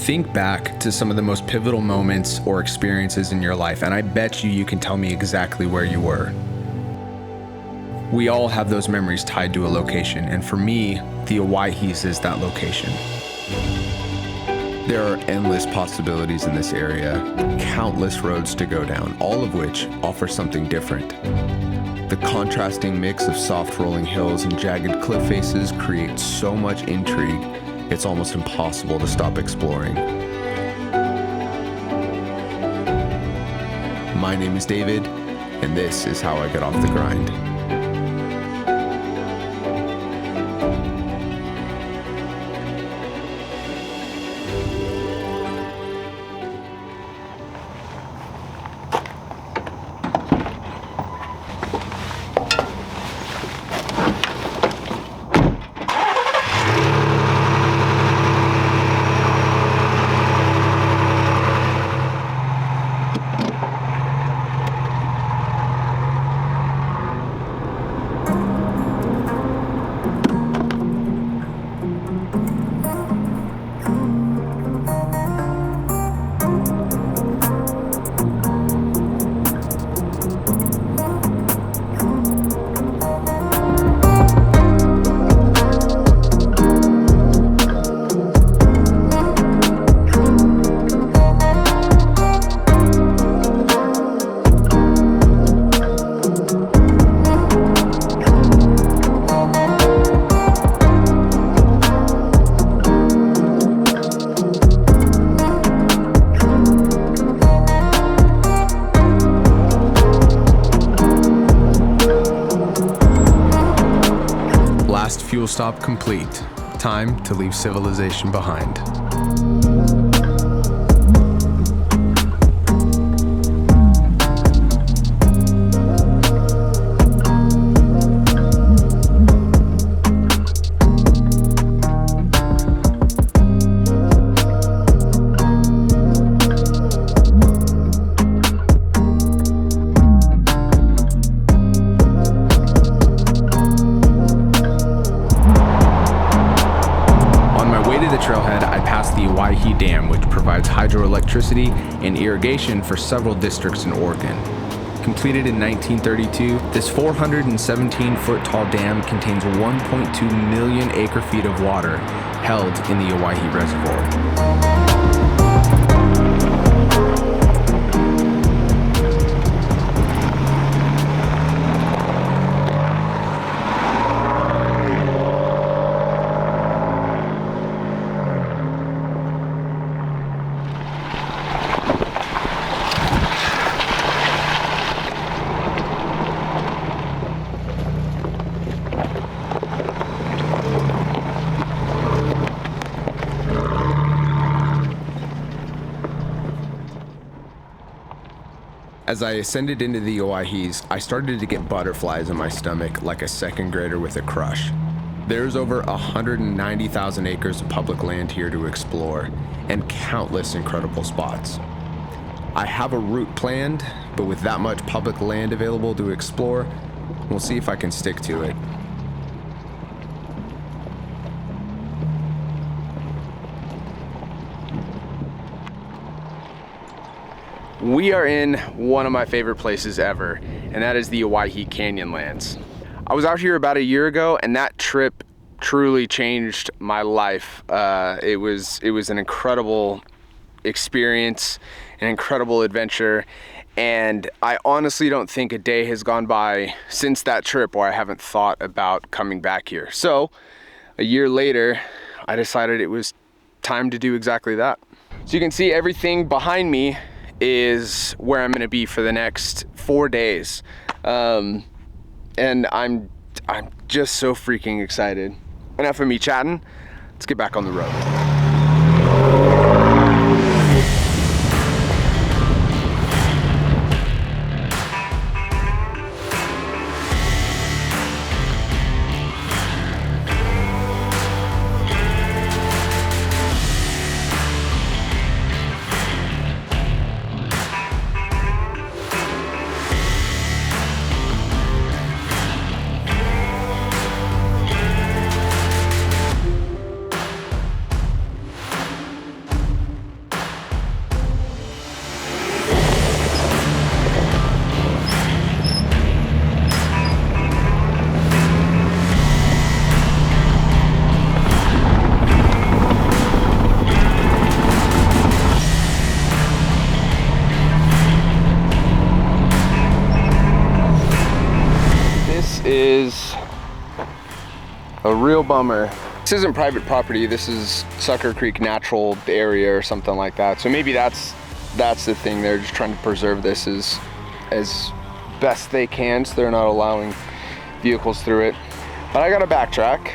Think back to some of the most pivotal moments or experiences in your life, and I bet you can tell me exactly where you were. We all have those memories tied to a location, and for me, the Owyhees is that location. There are endless possibilities in this area, countless roads to go down, all of which offer something different. The contrasting mix of soft rolling hills and jagged cliff faces creates so much intrigue, it's almost impossible to stop exploring. My name is David, and this is how I get off the grind. Fuel stop complete. Time to leave civilization behind. Hydroelectricity and irrigation for several districts in Oregon. Completed in 1932, this 417-foot tall dam contains 1.2 million acre-feet of water held in the Owyhee Reservoir. As I ascended into the Owyhees, I started to get butterflies in my stomach like a second grader with a crush. There's over 190,000 acres of public land here to explore, and countless incredible spots. I have a route planned, but with that much public land available to explore, we'll see if I can stick to it. We are in one of my favorite places ever, and that is the Owyhee Canyonlands. I was out here about a year ago, and that trip truly changed my life. It was an incredible experience, an incredible adventure, and I honestly don't think a day has gone by since that trip where I haven't thought about coming back here. So, a year later, I decided it was time to do exactly that. So you can see everything behind me is where I'm gonna be for the next 4 days. And I'm just so freaking excited. Enough of me chatting, let's get back on the road. real bummer. This isn't private property. This is Sucker Creek Natural Area or something like that. So maybe that's the thing. They're just trying to preserve this as best they can, so they're not allowing vehicles through it. But I gotta backtrack.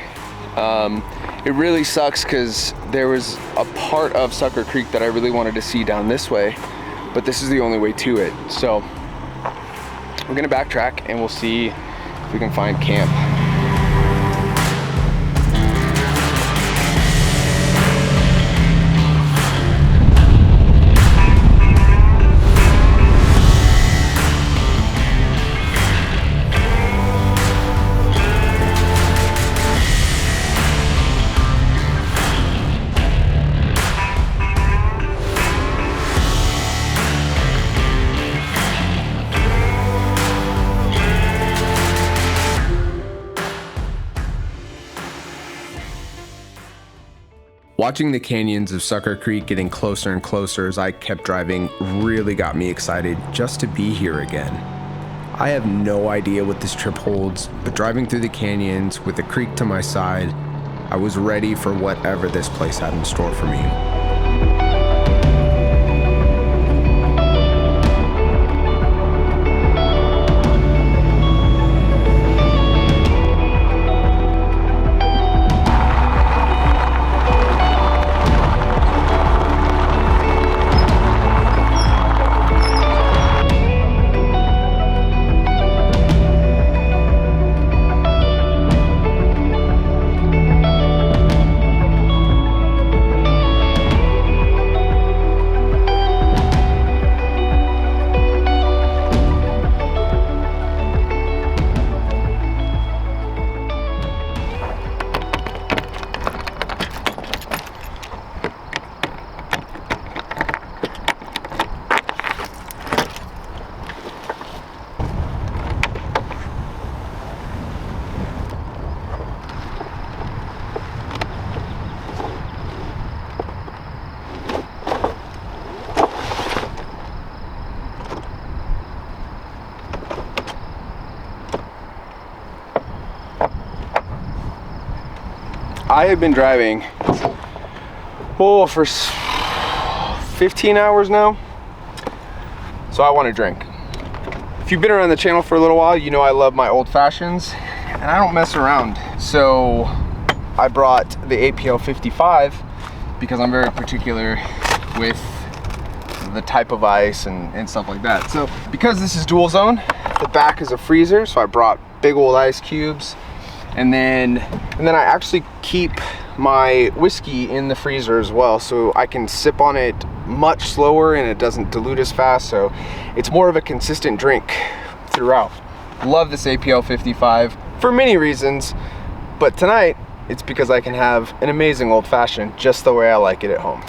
It really sucks because there was a part of Sucker Creek that I really wanted to see down this way, but this is the only way to it. So we're gonna backtrack and we'll see if we can find camp. Watching the canyons of Sucker Creek getting closer and closer as I kept driving really got me excited just to be here again. I have no idea what this trip holds, but driving through the canyons with the creek to my side, I was ready for whatever this place had in store for me. I have been driving for 15 hours now, so I want to drink. If you've been around the channel for a little while, you know I love my old fashions and I don't mess around. So I brought the APL 55 because I'm very particular with the type of ice and stuff like that. So because this is dual zone, the back is a freezer, so I brought big old ice cubes. And then I actually keep my whiskey in the freezer as well, so I can sip on it much slower and it doesn't dilute as fast, so it's more of a consistent drink throughout. Love this APL 55 for many reasons, but tonight it's because I can have an amazing old fashioned just the way I like it at home.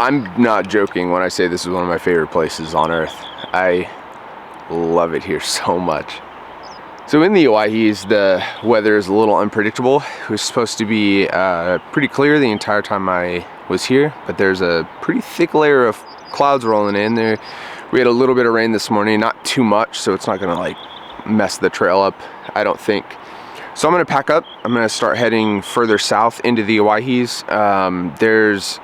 I'm not joking when I say this is one of my favorite places on earth. I love it here so much. So in the Owyhees, the weather is a little unpredictable. It was supposed to be pretty clear the entire time I was here, but there's a pretty thick layer of clouds rolling in there. We had a little bit of rain this morning, not too much, so it's not gonna like mess the trail up, I don't think. So I'm gonna pack up. I'm gonna start heading further south into the Owyhees. There's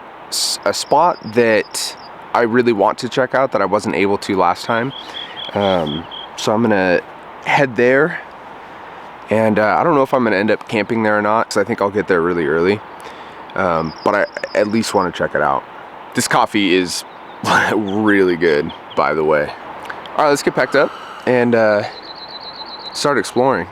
a spot that I really want to check out that I wasn't able to last time. So I'm gonna head there, and I don't know if I'm gonna end up camping there or not, because I think I'll get there really early. But I at least want to check it out. This coffee is really good, by the way. All right, let's get packed up and start exploring.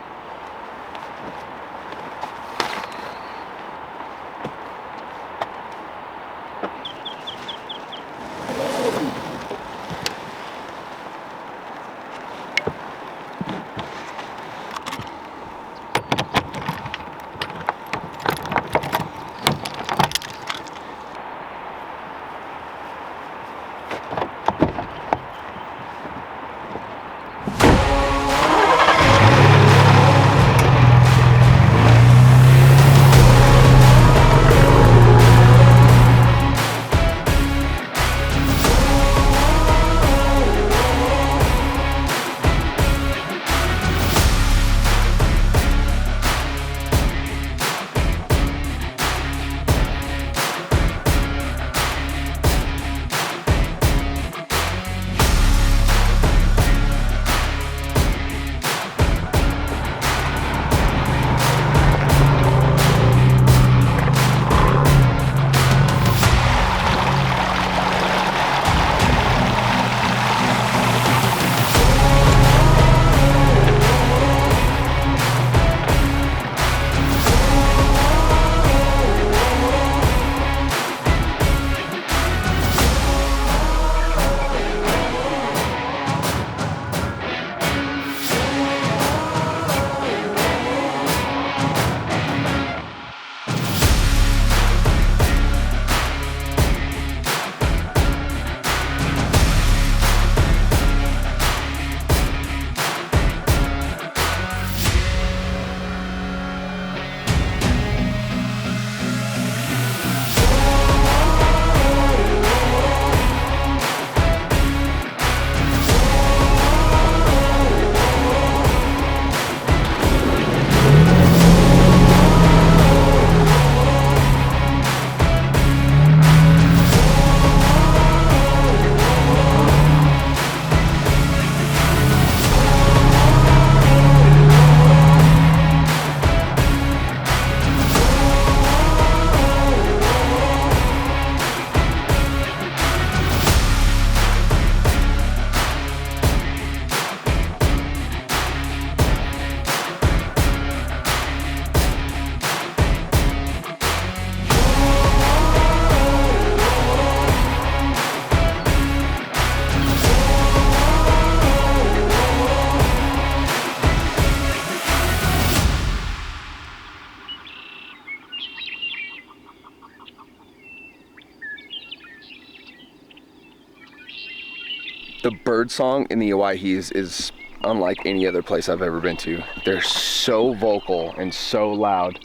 The bird song in the Owyhees is unlike any other place I've ever been to. They're so vocal and so loud,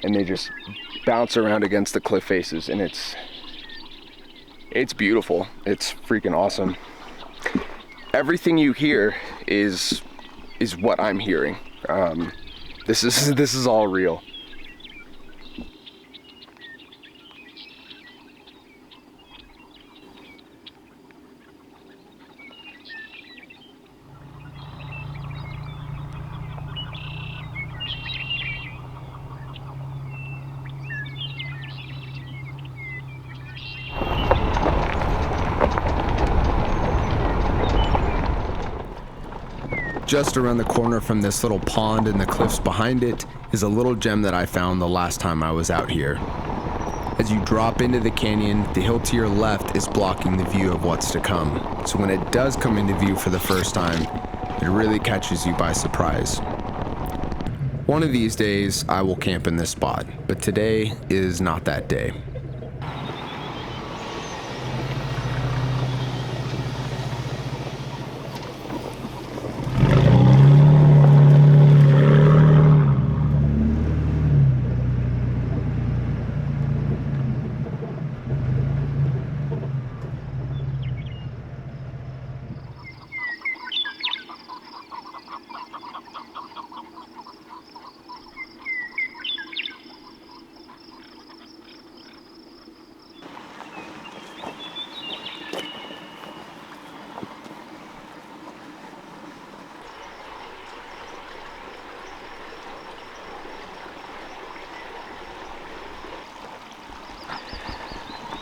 and they just bounce around against the cliff faces, and it's beautiful. It's freaking awesome. Everything you hear is what I'm hearing. This is all real. Just around the corner from this little pond and the cliffs behind it is a little gem that I found the last time I was out here. As you drop into the canyon, the hill to your left is blocking the view of what's to come. So when it does come into view for the first time, it really catches you by surprise. One of these days, I will camp in this spot, but today is not that day.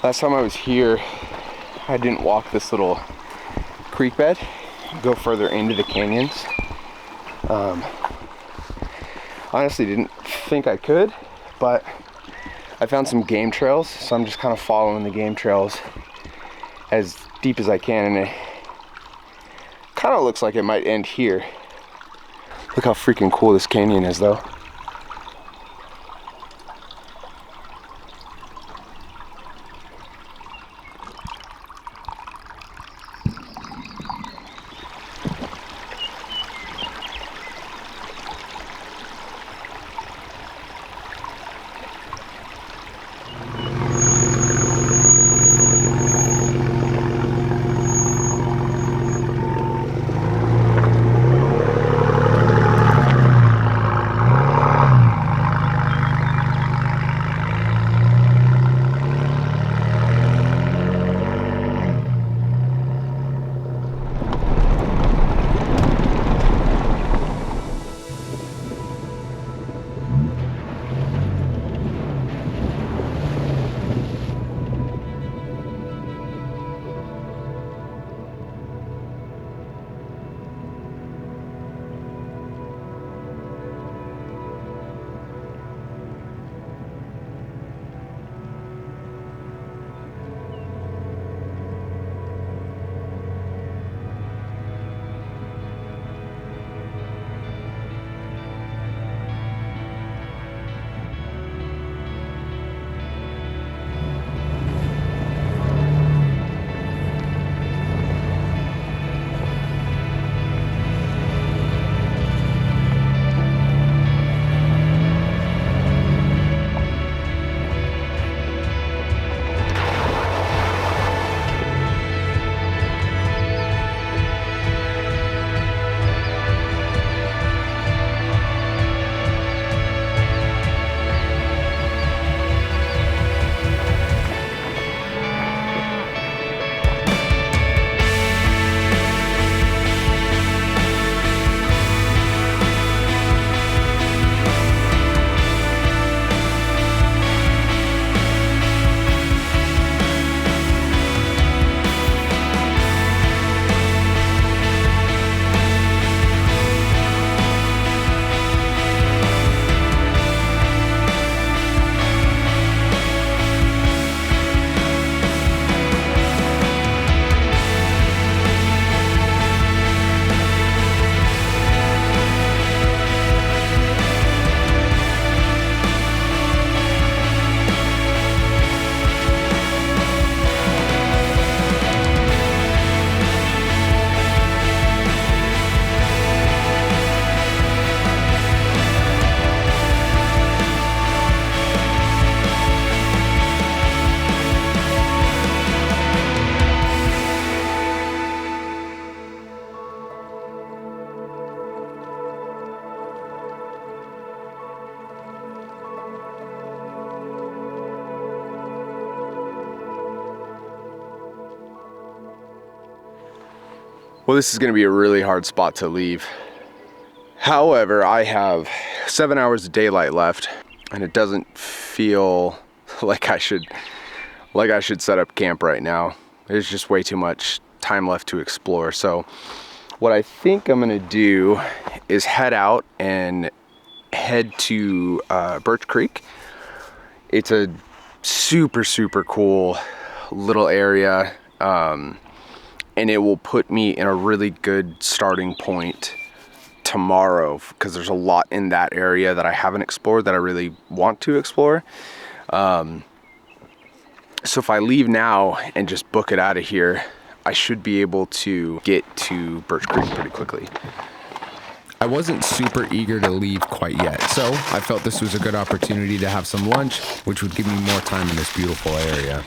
Last time I was here, I didn't walk this little creek bed, go further into the canyons. Honestly didn't think I could, but I found some game trails, so I'm just kind of following the game trails as deep as I can, and it kind of looks like it might end here. Look how freaking cool this canyon is though. Well, this is going to be a really hard spot to leave. However, I have 7 hours of daylight left, and it doesn't feel like I should set up camp right now. There's just way too much time left to explore. So what I think I'm going to do is head out and head to Birch Creek. It's a super cool little area. And it will put me in a really good starting point tomorrow, because there's a lot in that area that I haven't explored that I really want to explore. So if I leave now and just book it out of here, I should be able to get to Birch Creek pretty quickly. I wasn't super eager to leave quite yet, so I felt this was a good opportunity to have some lunch, which would give me more time in this beautiful area.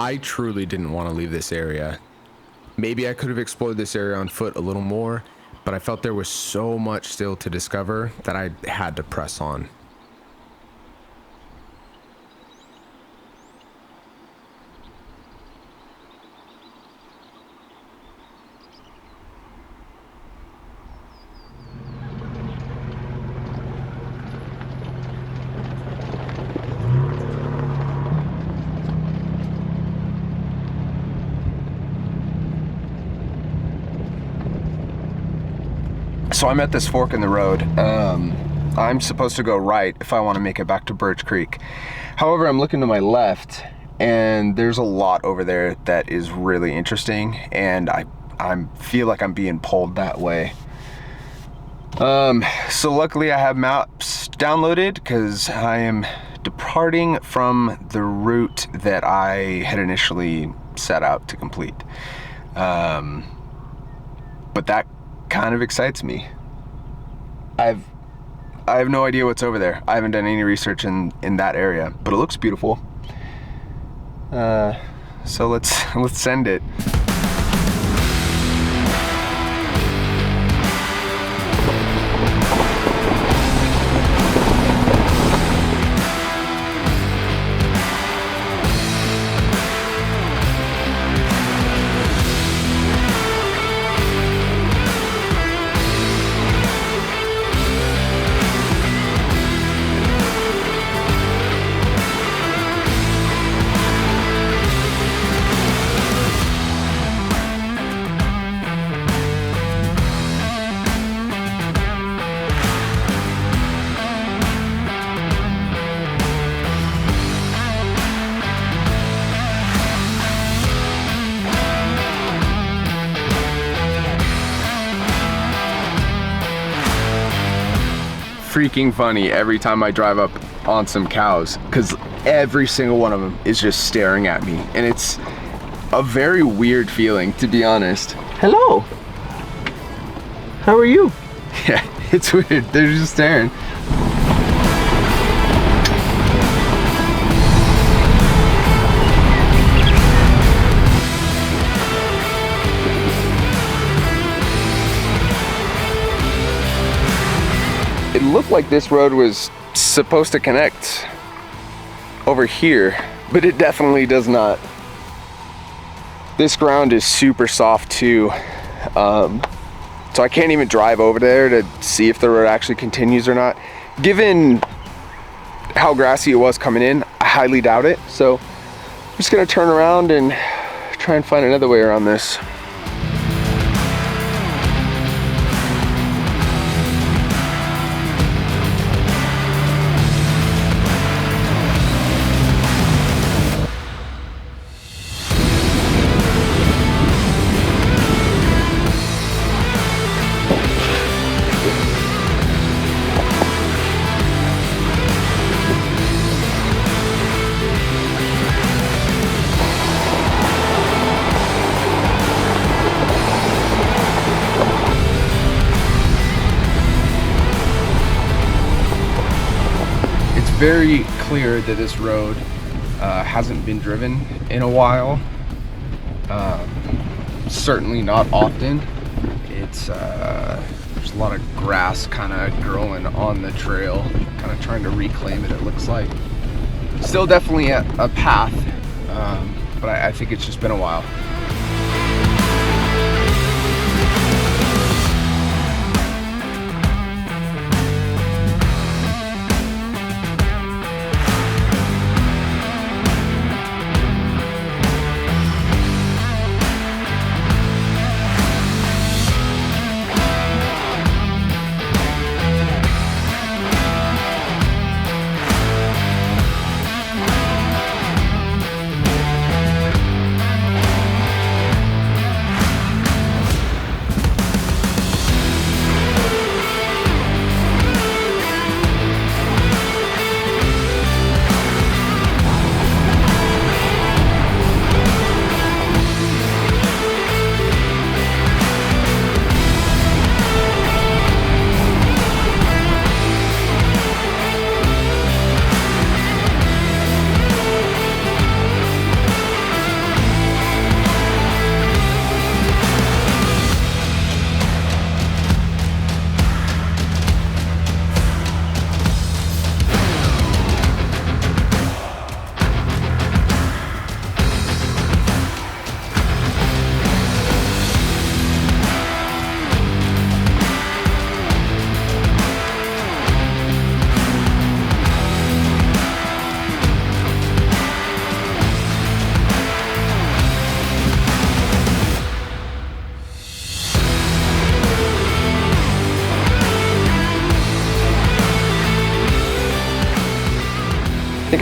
I truly didn't want to leave this area. Maybe I could have explored this area on foot a little more, but I felt there was so much still to discover that I had to press on. So I'm at this fork in the road. I'm supposed to go right if I want to make it back to Birch Creek. However, I'm looking to my left and there's a lot over there that is really interesting, and I feel like I'm being pulled that way. So luckily I have maps downloaded because I am departing from the route that I had initially set out to complete. But that kind of excites me. I have no idea what's over there. I haven't done any research in that area, but it looks beautiful. So let's send it. Freaking funny every time I drive up on some cows, because every single one of them is just staring at me, and it's a very weird feeling, to be honest. Hello, how are you? Yeah, it's weird, they're just staring. It looked like this road was supposed to connect over here, but it definitely does not. This ground is super soft too, so I can't even drive over there to see if the road actually continues or not. Given how grassy it was coming in, I highly doubt it, so I'm just gonna turn around and try and find another way around this. Very clear that this road hasn't been driven in a while. Certainly not often. It's there's a lot of grass kind of growing on the trail, kind of trying to reclaim it, it looks like. Still definitely a path, but I think it's just been a while.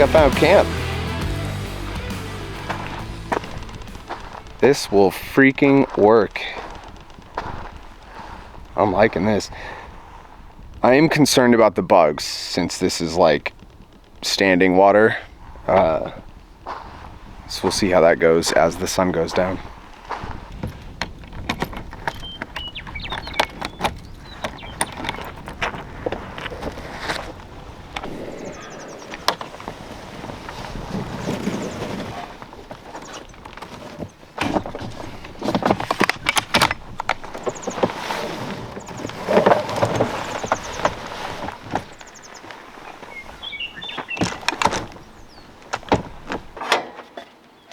think I found camp. This will freaking work. I'm liking this. I am concerned about the bugs since this is like standing water. So we'll see how that goes as the sun goes down.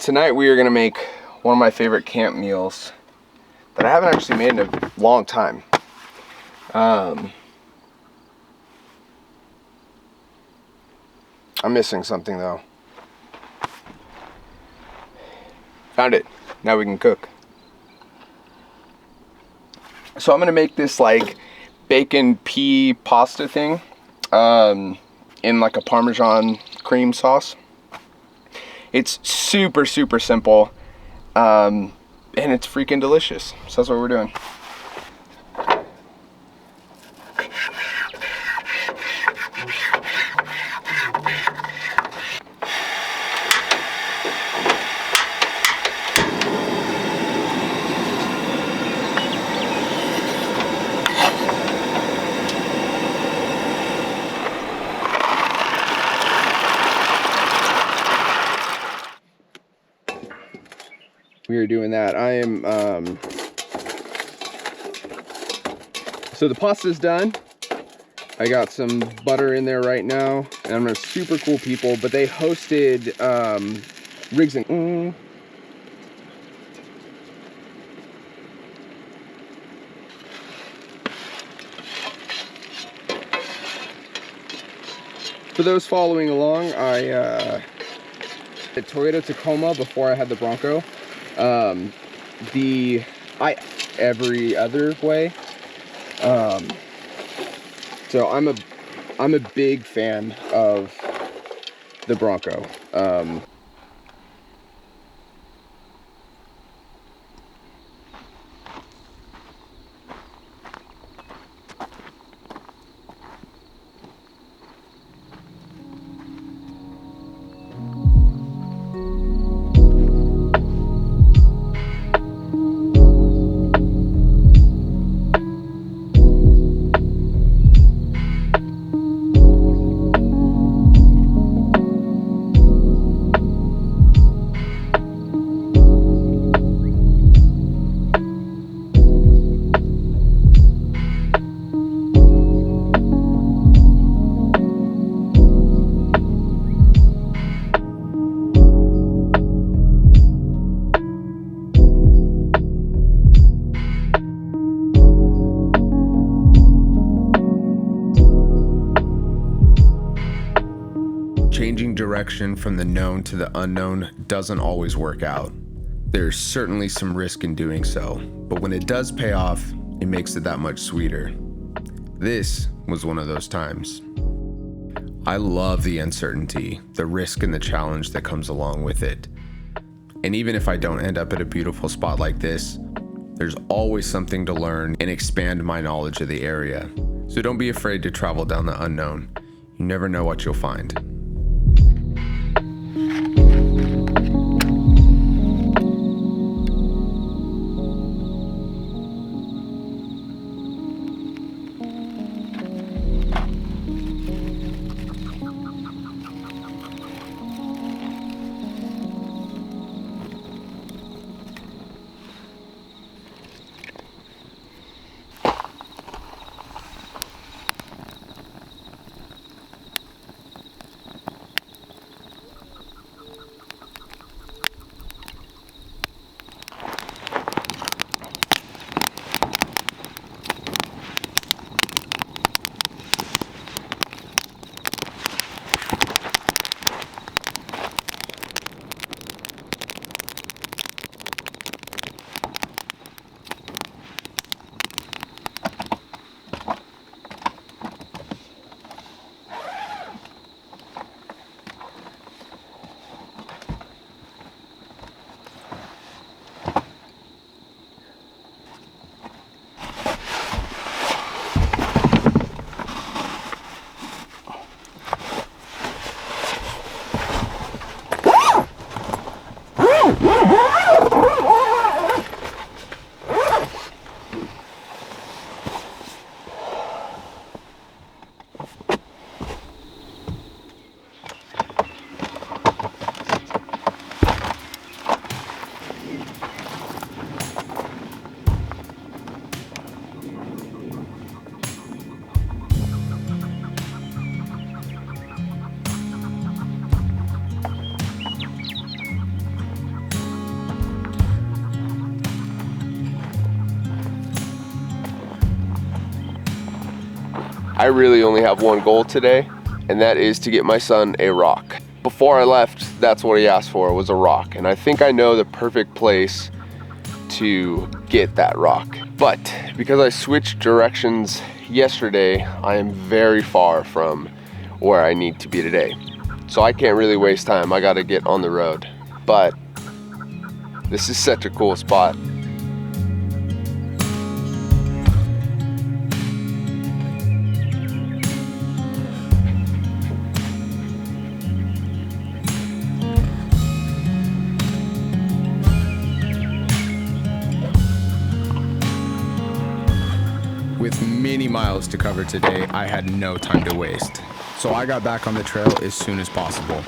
Tonight we are gonna make one of my favorite camp meals that I haven't actually made in a long time. I'm missing something though. Found it. Now we can cook. So I'm gonna make this like bacon pea pasta thing in like a Parmesan cream sauce. It's super simple, and it's freaking delicious. So that's what we're doing. We are doing that. I am, so the pasta's done. I got some butter in there right now, and I'm with super cool people, but they hosted, Riggs and, For those following along, I, the Toyota Tacoma before I had the Bronco. Every other way. So I'm a big fan of the Bronco. Changing direction from the known to the unknown doesn't always work out. There's certainly some risk in doing so, but when it does pay off, it makes it that much sweeter. This was one of those times. I love the uncertainty, the risk and the challenge that comes along with it. And even if I don't end up at a beautiful spot like this, there's always something to learn and expand my knowledge of the area. So don't be afraid to travel down the unknown. You never know what you'll find. I really only have one goal today, and that is to get my son a rock. Before I left, that's what he asked for, was a rock, and I think I know the perfect place to get that rock. But because I switched directions yesterday, I am very far from where I need to be today. So I can't really waste time. I gotta get on the road. But this is such a cool spot. With many miles to cover today, I had no time to waste. So I got back on the trail as soon as possible.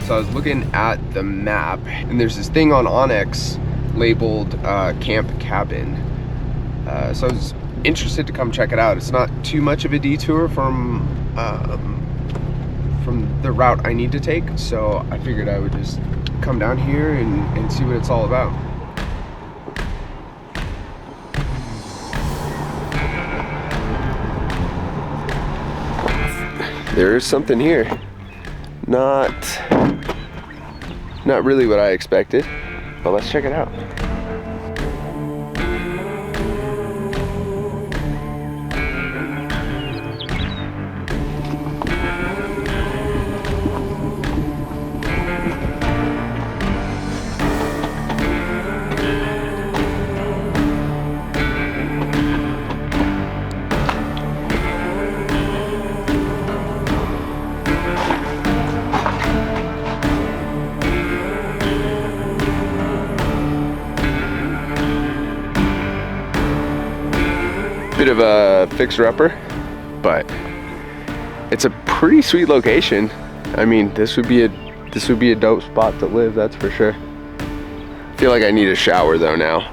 So I was looking at the map, and there's this thing on Onyx labeled Camp Cabin. So I was interested to come check it out. It's not too much of a detour from the route I need to take, so I figured I would just come down here and see what it's all about. There is something here. Not really what I expected, but let's check it out. Bit of a fixer-upper, but it's a pretty sweet location. I mean, this would be a dope spot to live, that's for sure. I feel like I need a shower though now.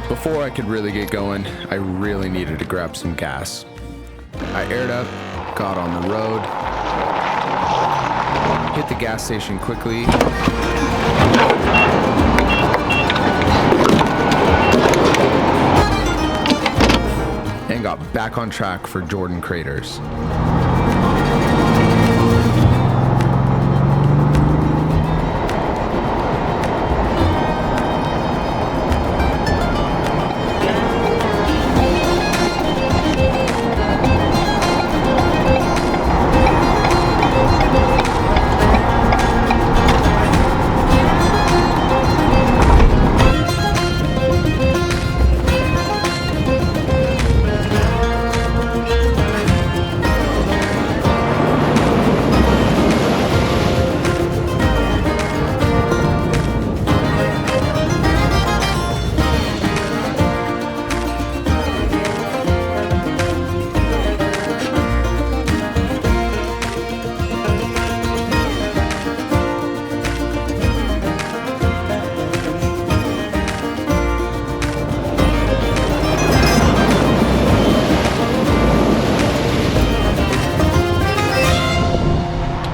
Before I could really get going, I really needed to grab some gas. I aired up, got on the road, hit the gas station quickly, and got back on track for Jordan Craters.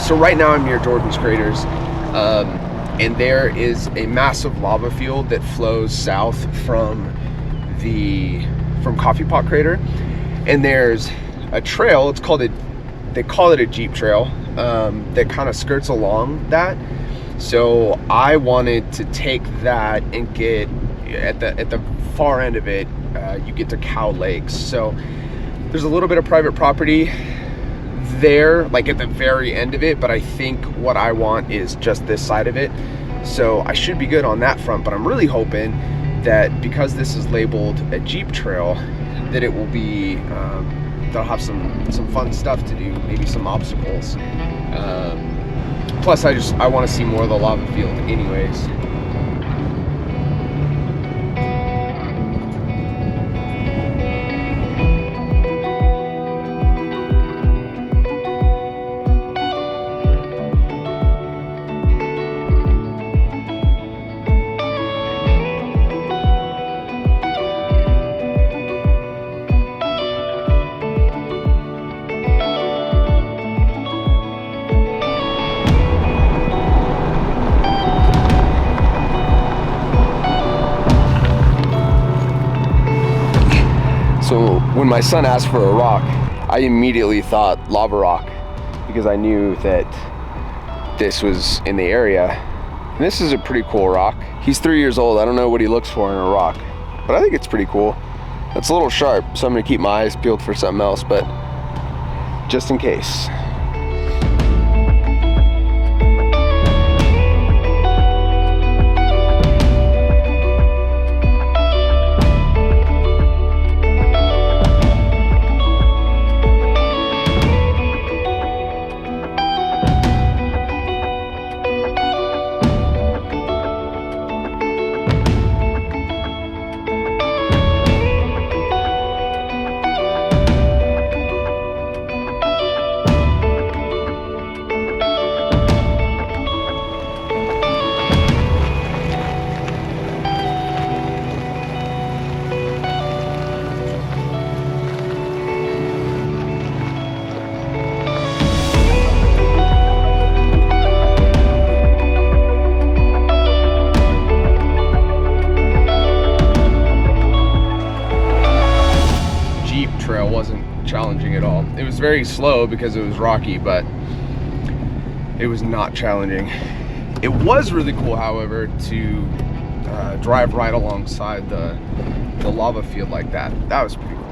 So right now I'm near Jordan's Craters, and there is a massive lava field that flows south from Coffee Pot Crater, and there's a trail. They call it a Jeep trail that kind of skirts along that. So I wanted to take that and get at the far end of it. You get to Cow Lakes. So there's a little bit of private property there, like at the very end of it, but I think what I want is just this side of it. So I should be good on that front, but I'm really hoping that because this is labeled a Jeep trail, that it will be they'll have some fun stuff to do, maybe some obstacles. Plus I want to see more of the lava field anyways. So when my son asked for a rock, I immediately thought lava rock, because I knew that this was in the area. And this is a pretty cool rock. He's 3 years old. I don't know what he looks for in a rock, but I think it's pretty cool. It's a little sharp, so I'm gonna keep my eyes peeled for something else, but just in case. Challenging at all. It was very slow because it was rocky, but it was not challenging. It was really cool, however, to drive right alongside the lava field like that. That was pretty cool.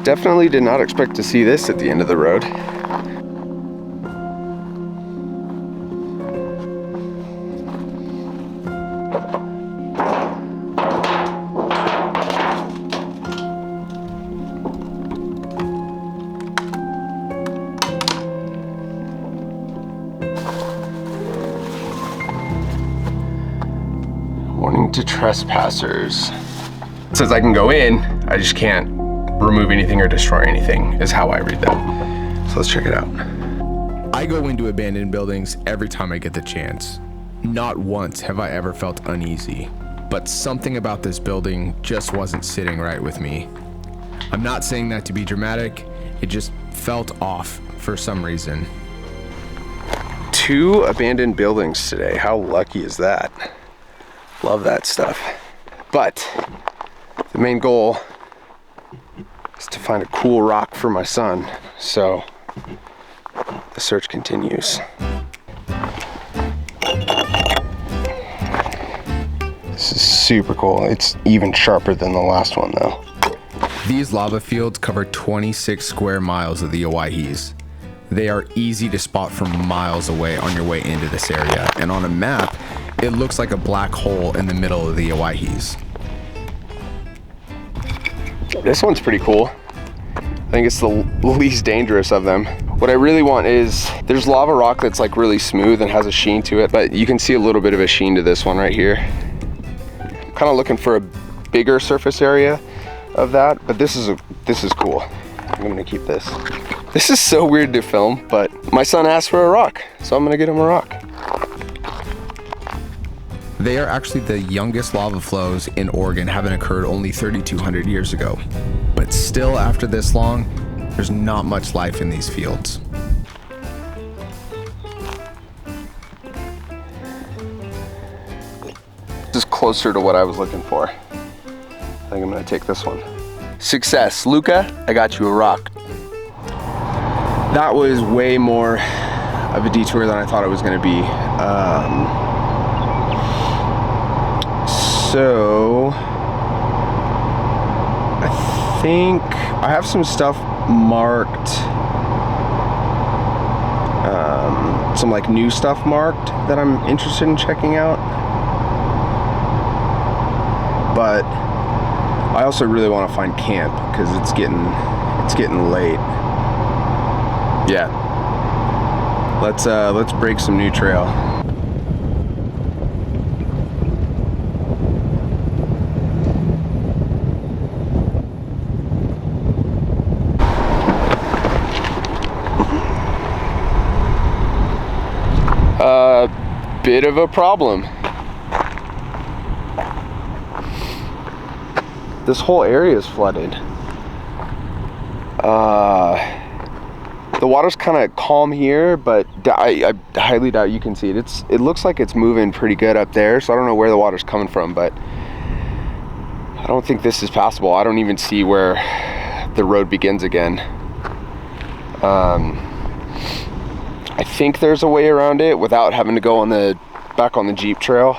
Definitely did not expect to see this at the end of the road. Warning to trespassers. It says I can go in, I just can't remove anything or destroy anything, is how I read that. So let's check it out. I go into abandoned buildings every time I get the chance. Not once have I ever felt uneasy, but something about this building just wasn't sitting right with me. I'm not saying that to be dramatic, it just felt off for some reason. 2 abandoned buildings today. How lucky is that? Love that stuff. But the main goal is to find a cool rock for my son. So the search continues. This is super cool. It's even sharper than the last one though. These lava fields cover 26 square miles of the Owyhees. They are easy to spot from miles away on your way into this area, and on a map, it looks like a black hole in the middle of the Owyhees. This one's pretty cool. I think it's the least dangerous of them. What I really want is, there's lava rock that's like really smooth and has a sheen to it, but you can see a little bit of a sheen to this one right here. I'm kind of looking for a bigger surface area of that, but this is cool. I'm gonna keep this. This is so weird to film, but my son asked for a rock, so I'm gonna get him a rock. They are actually the youngest lava flows in Oregon, having occurred only 3,200 years ago. But still, after this long, there's not much life in these fields. This is closer to what I was looking for. I think I'm gonna take this one. Success, Luca, I got you a rock. That was way more of a detour than I thought it was gonna be. So I think I have some stuff marked, some like new stuff marked that I'm interested in checking out. But I also really want to find camp because it's getting late. Yeah. Let's break some new trail. Bit of a problem. This whole area is flooded. The water's kind of calm here, but I highly doubt you can see it. It looks like it's moving pretty good up there, so I don't know where the water's coming from, but I don't think this is passable. I don't even see where the road begins again. I think there's a way around it without having to go back on the Jeep trail.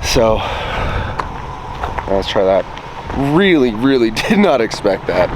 So let's try that. Really did not expect that.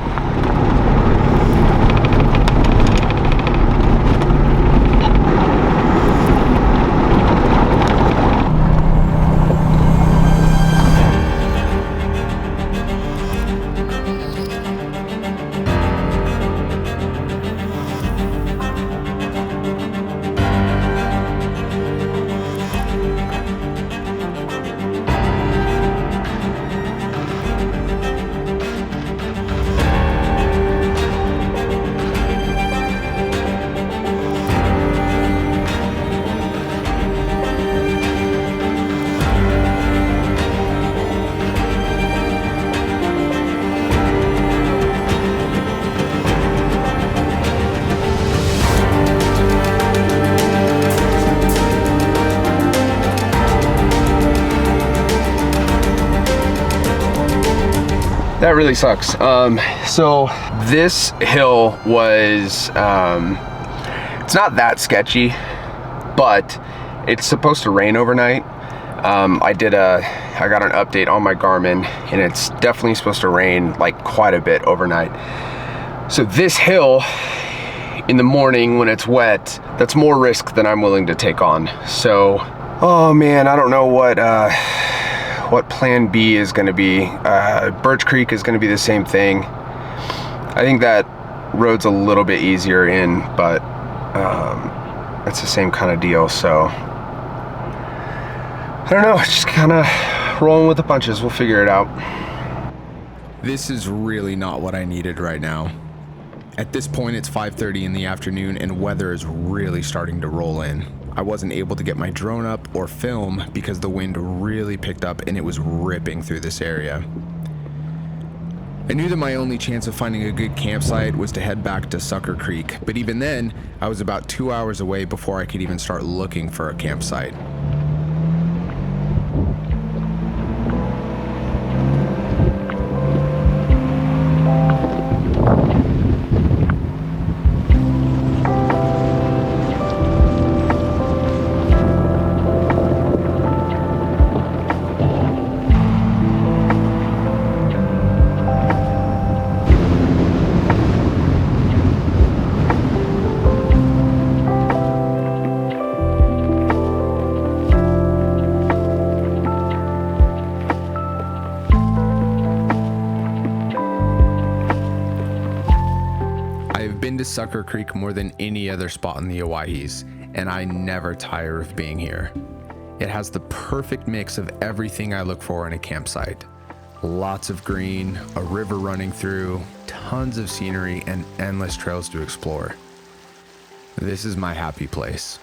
That really sucks. So this hill was, it's not that sketchy, but it's supposed to rain overnight. I got an update on my Garmin, and it's definitely supposed to rain like quite a bit overnight. So this hill in the morning when it's wet, that's more risk than I'm willing to take on. So, oh man, I don't know what plan B is going to be. Birch Creek is going to be the same thing. I think that road's a little bit easier in, but it's the same kind of deal. So I don't know, just kind of rolling with the punches. We'll figure it out. This is really not what I needed right now. At this point, it's 5:30 in the afternoon and weather is really starting to roll in. I wasn't able to get my drone up or film because the wind really picked up and it was ripping through this area. I knew that my only chance of finding a good campsite was to head back to Sucker Creek, but even then, I was about 2 hours away before I could even start looking for a campsite. Sucker Creek more than any other spot in the Owyhees, and I never tire of being here. It has the perfect mix of everything I look for in a campsite. Lots of green, a river running through, tons of scenery, and endless trails to explore. This is my happy place.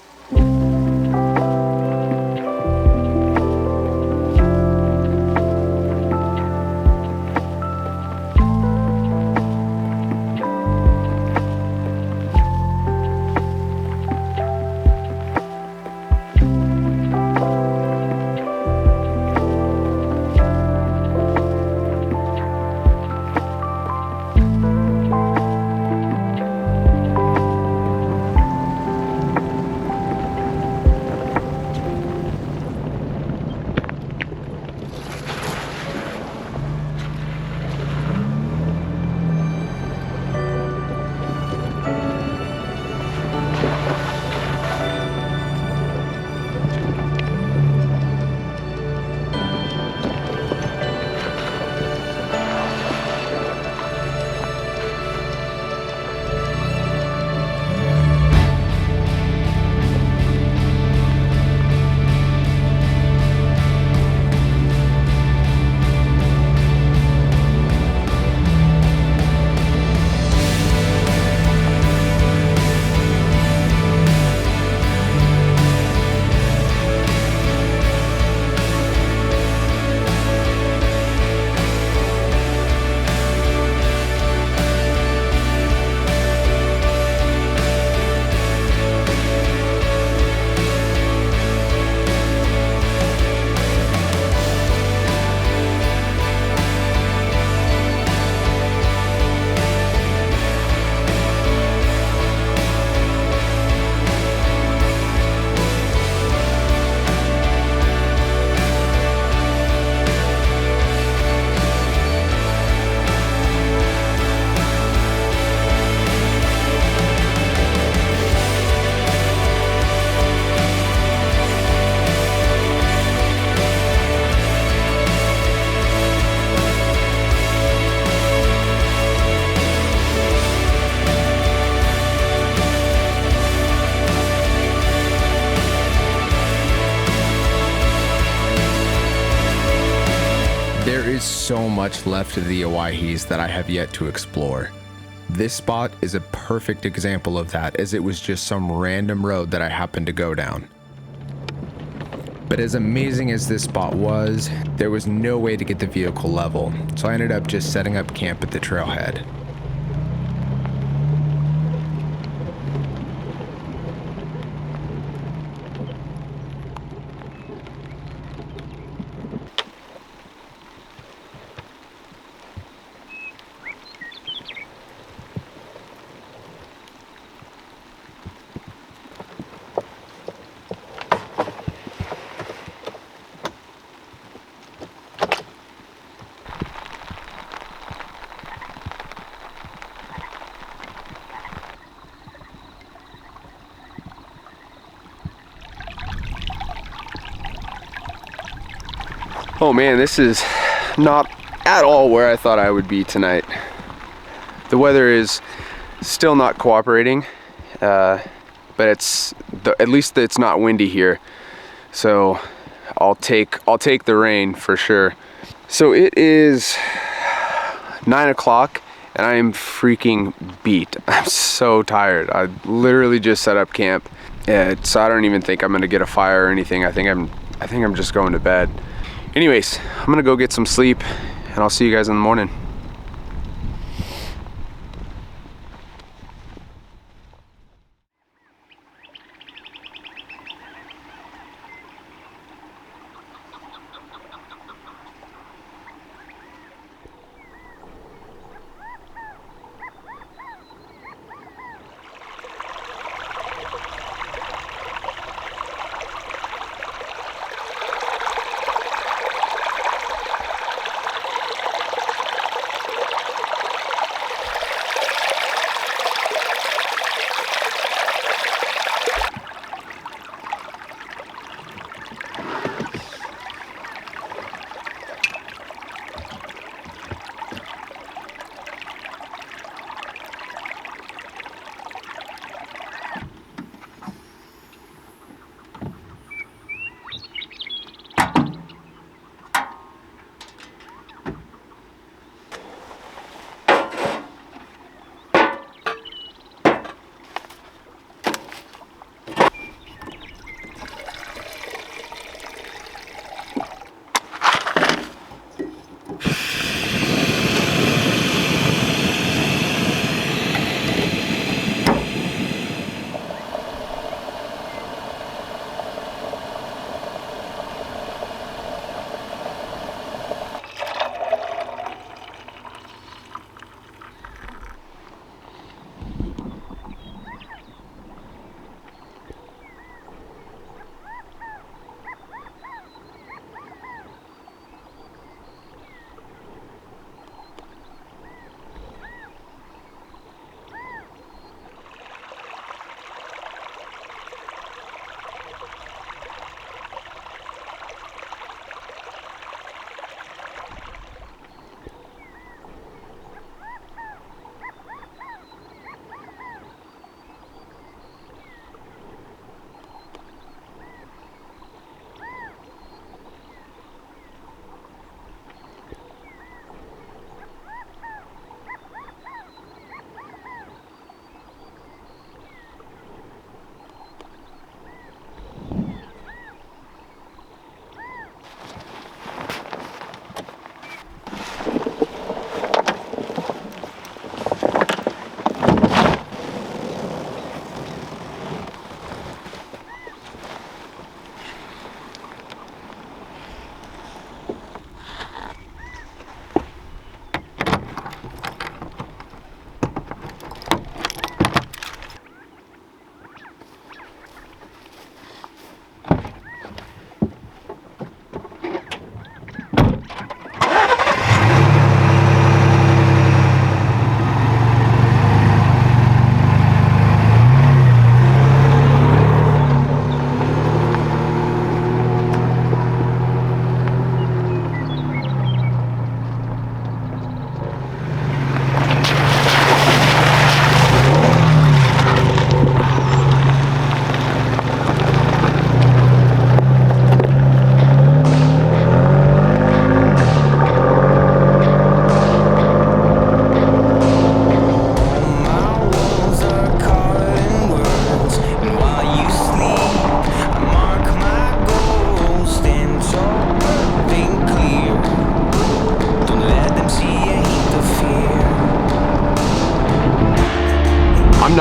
So much left of the Owyhees that I have yet to explore. This spot is a perfect example of that, as it was just some random road that I happened to go down. But as amazing as this spot was, there was no way to get the vehicle level, so I ended up just setting up camp at the trailhead. Oh man, this is not at all where I thought I would be tonight. The weather is still not cooperating, but at least it's not windy here. So I'll take the rain for sure. So it is 9 o'clock and I am freaking beat. I'm so tired. I literally just set up camp, so I don't even think I'm gonna get a fire or anything. I think I'm just going to bed. Anyways, I'm gonna go get some sleep and I'll see you guys in the morning.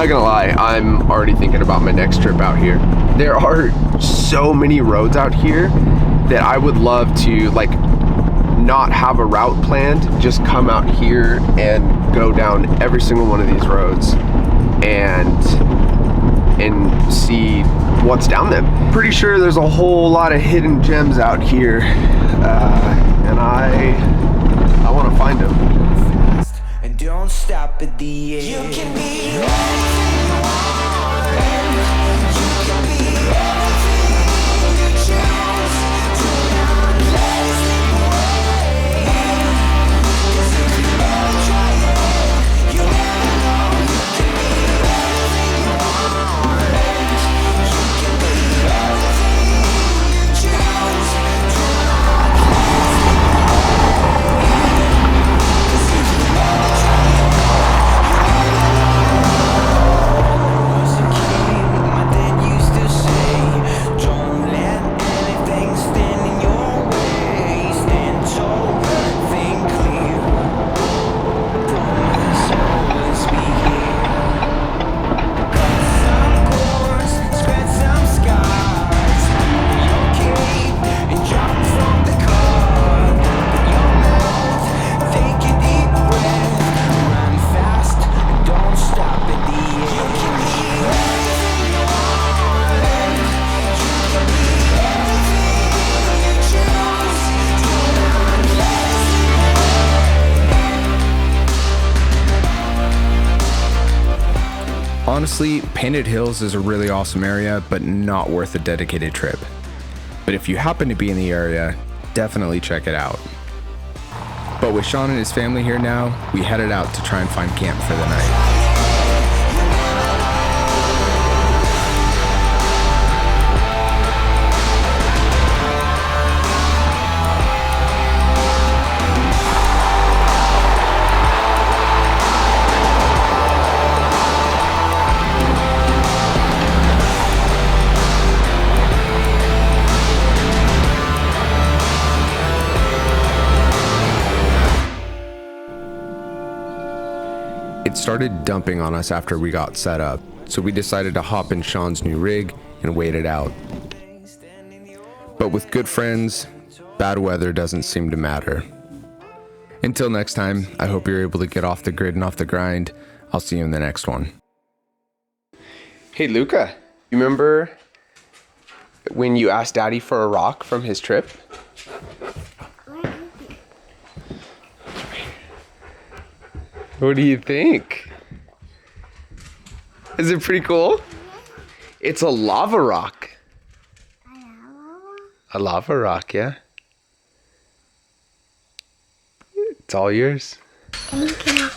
Not gonna lie, I'm already thinking about my next trip out here. There are so many roads out here that I would love to like not have a route planned, just come out here and go down every single one of these roads and see what's down them. Pretty sure there's a whole lot of hidden gems out here, and I want to find them. And don't stop at the end. You can be anything you want. You can be anything you choose. Do not let it slip away. 'Cause if you never try it, you never know. You can be anything you want. You can be anything you choose. Do not let it slip away. 'Cause if you never try it, was a king, my dad used to say, don't let anything stand in your way. Stand tall, think clear. Promise always be here. Cut some cords, spread some scars. Put your cape and jump from the car. Open your mouth, take a deep breath. Run fast and don't stop at the end. You can be anything you want. You can be anything you choose. Do not let it slip away. Honestly, Painted Hills is a really awesome area, but not worth a dedicated trip. But if you happen to be in the area, definitely check it out. But with Sean and his family here now, we headed out to try and find camp for the night. It started dumping on us after we got set up, so we decided to hop in Sean's new rig and wait it out. But with good friends, bad weather doesn't seem to matter. Until next time, I hope you're able to get off the grid and off the grind. I'll see you in the next one. Hey Luca, you remember when you asked Daddy for a rock from his trip? What do you think? Is it pretty cool? It's a lava rock. A lava rock, yeah. It's all yours. Thank you.